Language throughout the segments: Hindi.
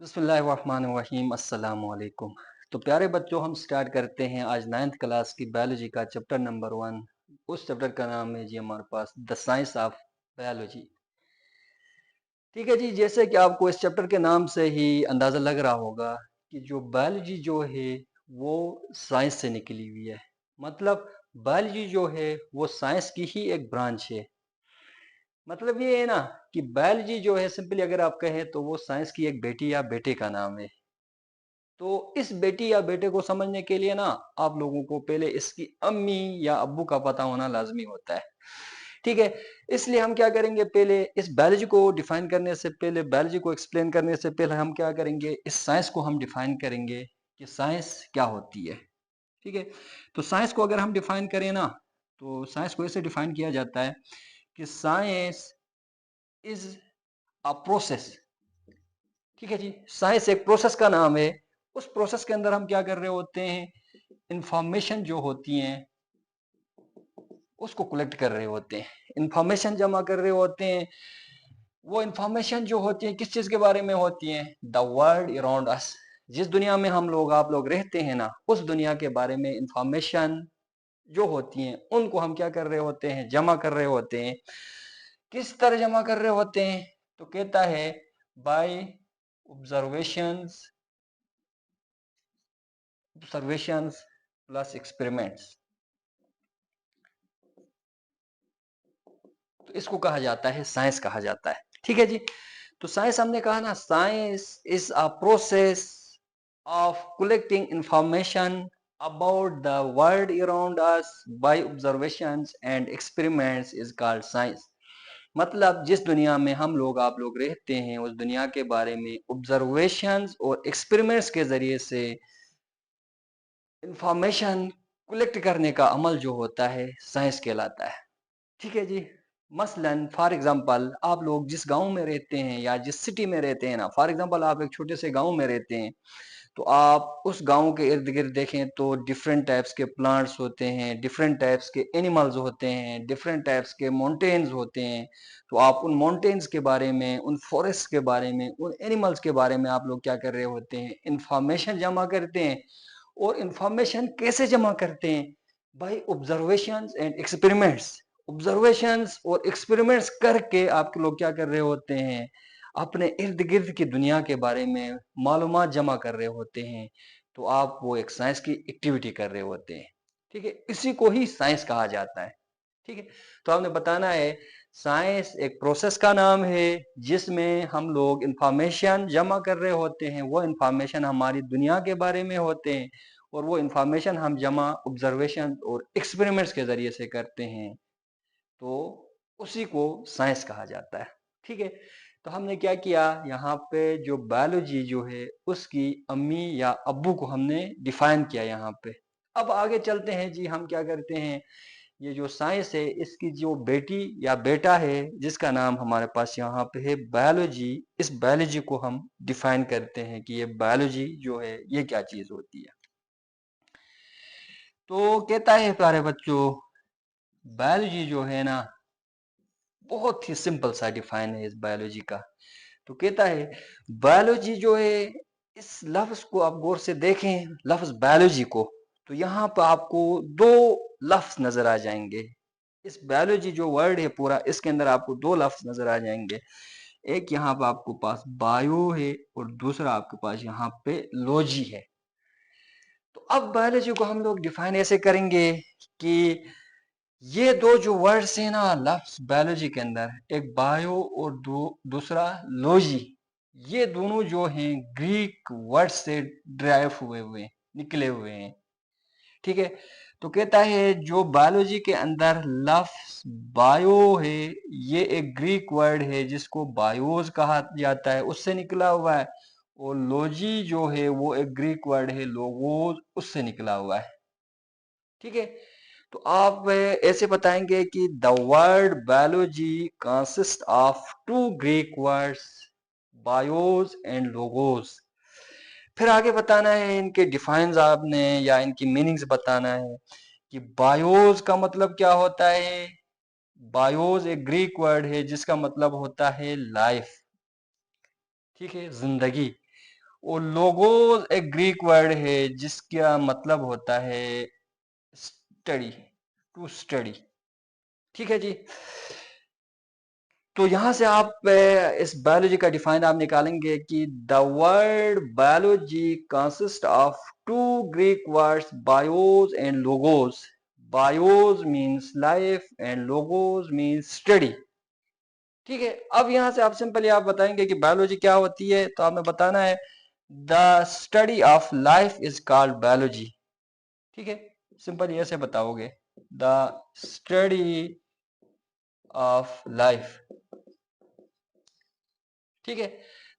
बिस्मिल्लाहिर्रहमानिर्रहीम अस्सलाम वालेकुम। तो प्यारे बच्चों, हम स्टार्ट करते हैं आज 9th क्लास की बायोलॉजी का चैप्टर नंबर 1। उस चैप्टर का नाम है जी हमारे पास द साइंस ऑफ बायोलॉजी। ठीक है जी, जैसे कि आपको इस चैप्टर के नाम से ही अंदाज़ा लग रहा होगा कि जो बायोलॉजी जो है वो साइंस से निकली हुई है। मतलब बायोलॉजी जो है वो साइंस की ही एक ब्रांच है। मतलब ये है ना कि बायोलॉजी जो है सिंपली अगर आप कहें तो वो साइंस की एक बेटी या बेटे का नाम है। तो इस बेटी या बेटे को समझने के लिए ना आप लोगों को पहले इसकी अम्मी या अब्बू का पता होना लाजमी होता है। ठीक है, इसलिए हम क्या करेंगे, पहले इस बायोलॉजी को डिफाइन करने से पहले, बायोलॉजी को एक्सप्लेन करने से पहले हम क्या करेंगे, इस साइंस को हम डिफाइन करेंगे कि साइंस क्या होती है। ठीक है, तो साइंस को अगर हम डिफाइन करें ना, तो साइंस को ऐसे डिफाइन किया जाता है कि साइंस इज अ प्रोसेस। ठीक है जी, साइंस एक प्रोसेस का नाम है। उस प्रोसेस के अंदर हम क्या कर रहे होते हैं, इंफॉर्मेशन जो होती हैं उसको कलेक्ट कर रहे होते हैं, इंफॉर्मेशन जमा कर रहे होते हैं। वो इंफॉर्मेशन जो होती है किस चीज के बारे में होती है, द वर्ल्ड अराउंड अस। जिस दुनिया में हम लोग आप लोग रहते हैं ना, उस दुनिया के बारे में इंफॉर्मेशन जो होती हैं उनको हम क्या कर रहे होते हैं, जमा कर रहे होते हैं। किस तरह जमा कर रहे होते हैं, तो कहता है by observations, observations plus experiments. तो इसको कहा जाता है साइंस कहा जाता है। ठीक है जी, तो साइंस हमने कहा ना, science is a process of collecting information about the world around us by observations and experiments is called science. मतलब जिस दुनिया में हम लोग आप लोग रहते हैं उस दुनिया के बारे में ऑब्जर्वेशंस और एक्सपेरिमेंट्स के जरिए से इंफॉर्मेशन कलेक्ट करने का अमल जो होता है साइंस कहलाता है। ठीक है जी, मसलन फॉर एग्जांपल आप लोग जिस गांव में रहते हैं या जिस सिटी में रहते हैं ना, फॉर एग्जांपल आप एक छोटे से गांव में रहते हैं, तो आप उस गांव के इर्द गिर्द देखें तो डिफरेंट टाइप्स के प्लांट्स होते हैं, डिफरेंट टाइप्स के एनिमल्स होते हैं, डिफरेंट टाइप्स के माउंटेन्स होते हैं। तो आप उन माउंटेन्स के बारे में, उन फॉरेस्ट के बारे में, उन एनिमल्स के बारे में आप लोग क्या कर रहे होते हैं, इंफॉर्मेशन जमा करते हैं। और इंफॉर्मेशन कैसे जमा करते हैं, by observations and experiments. Observations और एक्सपेरिमेंट्स करके आप लोग क्या कर रहे होते हैं, अपने इर्द गिर्द की दुनिया के बारे में मालूमात जमा कर रहे होते हैं। तो आप वो एक साइंस की एक्टिविटी कर रहे होते हैं। ठीक है, इसी को ही साइंस कहा जाता है। ठीक है, तो आपने बताना है साइंस एक प्रोसेस का नाम है जिसमें हम लोग इंफॉर्मेशन जमा कर रहे होते हैं। वो इंफॉर्मेशन हमारी दुनिया के बारे में होते हैं और वो इंफॉर्मेशन हम जमा ऑब्जर्वेशन और एक्सपेरिमेंट्स के जरिए से करते हैं। तो उसी को साइंस कहा जाता है। ठीक है, तो हमने क्या किया, यहाँ पे जो बायोलॉजी जो है उसकी अम्मी या अब्बू को हमने डिफाइन किया यहाँ पे। अब आगे चलते हैं जी, हम क्या करते हैं, ये जो साइंस है इसकी जो बेटी या बेटा है जिसका नाम हमारे पास यहाँ पे है बायोलॉजी, इस बायोलॉजी को हम डिफाइन करते हैं कि ये बायोलॉजी जो है ये क्या चीज होती है। तो कहता है प्यारे बच्चों, बायोलॉजी जो है ना बहुत ही सिंपल सा डिफाइन है इस बायोलॉजी का। तो कहता है बायोलॉजी जो है, इस लफ्ज को आप गौर से देखें, लफ्ज बायोलॉजी को, तो यहाँ पर आपको दो लफ्ज नजर आ जाएंगे। इस बायोलॉजी जो वर्ड है पूरा, इसके अंदर आपको दो लफ्ज नजर आ जाएंगे। एक यहाँ पे आपको पास बायो है और दूसरा आपके पास यहाँ पे लॉजी है। तो अब बायोलॉजी को हम लोग डिफाइन ऐसे करेंगे कि ये दो जो वर्ड्स है ना लफ्ज बायोलॉजी के अंदर, एक बायो और दूसरा लॉजी, ये दोनों जो हैं ग्रीक वर्ड से ड्राइव हुए हुए निकले हुए हैं। ठीक है, तो कहता है जो बायोलॉजी के अंदर लफ्ज बायो है, ये एक ग्रीक वर्ड है जिसको बायोस कहा जाता है, उससे निकला हुआ है। और लॉजी जो है वो एक ग्रीक वर्ड है लोगोस, उससे निकला हुआ है। ठीक है, तो आप ऐसे बताएंगे कि the word biology consist of two Greek words, bios and logos. फिर आगे बताना है इनके डिफाइंस आपने या इनकी मीनिंग्स बताना है कि बायोस का मतलब क्या होता है। बायोस एक ग्रीक वर्ड है जिसका मतलब होता है लाइफ। ठीक है, जिंदगी। वो लोगोस एक ग्रीक वर्ड है जिसका मतलब होता है स्टडी, टू स्टडी। ठीक है जी। तो यहां से आप इस बायोलॉजी का डिफाइन आप निकालेंगे कि the word biology consist of two Greek words bios and logos. Bios means life and logos means study. ठीक है, अब यहां से आप सिंपली आप बताएंगे कि बायोलॉजी क्या होती है, तो आपने बताना है the study of life is called biology. ठीक है, सिंपल ऐसे बताओगे, द स्टडी ऑफ लाइफ। ठीक है,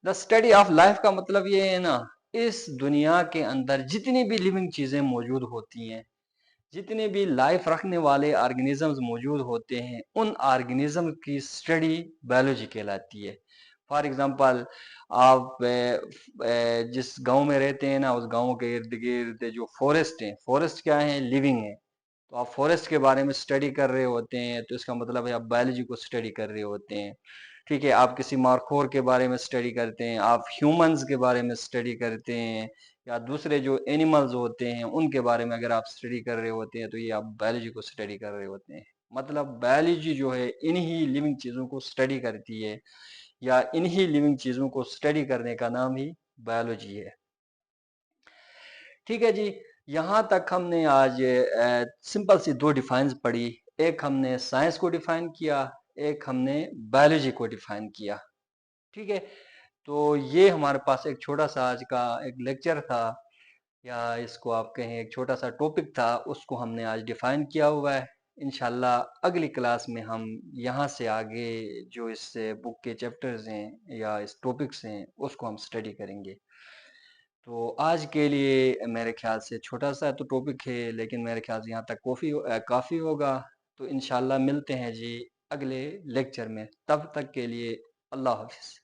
द स्टडी ऑफ लाइफ का मतलब ये है ना, इस दुनिया के अंदर जितनी भी लिविंग चीजें मौजूद होती हैं, जितने भी लाइफ रखने वाले ऑर्गेनिजम्स मौजूद होते हैं, उन ऑर्गेनिज्म की स्टडी बायोलॉजी कहलाती है। फॉर एग्जांपल, आप जिस गांव में रहते हैं ना, उस गांव के इर्द गिर्द जो फॉरेस्ट हैं, फॉरेस्ट क्या है, लिविंग है। तो आप फॉरेस्ट के बारे में स्टडी कर रहे होते हैं, तो इसका मतलब है आप बायोलॉजी को स्टडी कर रहे होते हैं। ठीक है, आप किसी मारखोर के बारे में स्टडी करते हैं, आप ह्यूमंस के बारे में स्टडी करते हैं, या दूसरे जो एनिमल्स होते हैं उनके बारे में अगर आप स्टडी कर रहे होते हैं, तो ये आप बायोलॉजी को स्टडी कर रहे होते हैं। मतलब बायोलॉजी जो है इन्हीं लिविंग चीजों को स्टडी करती है, या इन्हीं लिविंग चीजों को स्टडी करने का नाम ही बायोलॉजी है। ठीक है जी, यहाँ तक हमने आज सिंपल सी दो डिफाइंस पढ़ी। एक हमने साइंस को डिफाइन किया, एक हमने बायोलॉजी को डिफाइन किया। ठीक है, तो ये हमारे पास एक छोटा सा आज का एक लेक्चर था, या इसको आप कहें एक छोटा सा टॉपिक था, उसको हमने आज डिफाइन किया हुआ है। इंशाल्लाह अगली क्लास में हम यहाँ से आगे जो इस बुक के चैप्टर्स हैं या इस टॉपिक्स हैं उसको हम स्टडी करेंगे। तो आज के लिए मेरे ख्याल से छोटा सा तो टॉपिक है, लेकिन मेरे ख्याल से यहाँ तक काफ़ी होगा। तो इंशाल्लाह मिलते हैं जी अगले लेक्चर में, तब तक के लिए अल्लाह हाफिज़।